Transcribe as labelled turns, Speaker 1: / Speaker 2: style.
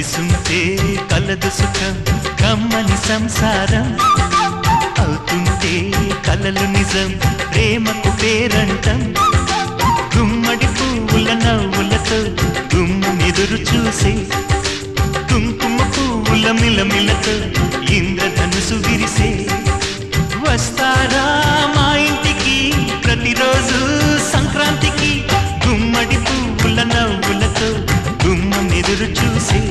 Speaker 1: కలిసుంటే కలదు సుఖం కమ్మని సంసారం అవుతుంటే కలలు నిజం ప్రేమకు పేరంటం గుమ్మడి పువ్వుల నవ్వులతో గుమ్మెదురు చూసే కుంకుమ పువ్వుల మిలమిలతో ఇంద్రధనుసు విరిసే వస్తారా మా ఇంటికి ప్రతిరోజు సంక్రాంతికి గుమ్మడి పువ్వుల నవ్వులతో గుమ్మెదురు చూసే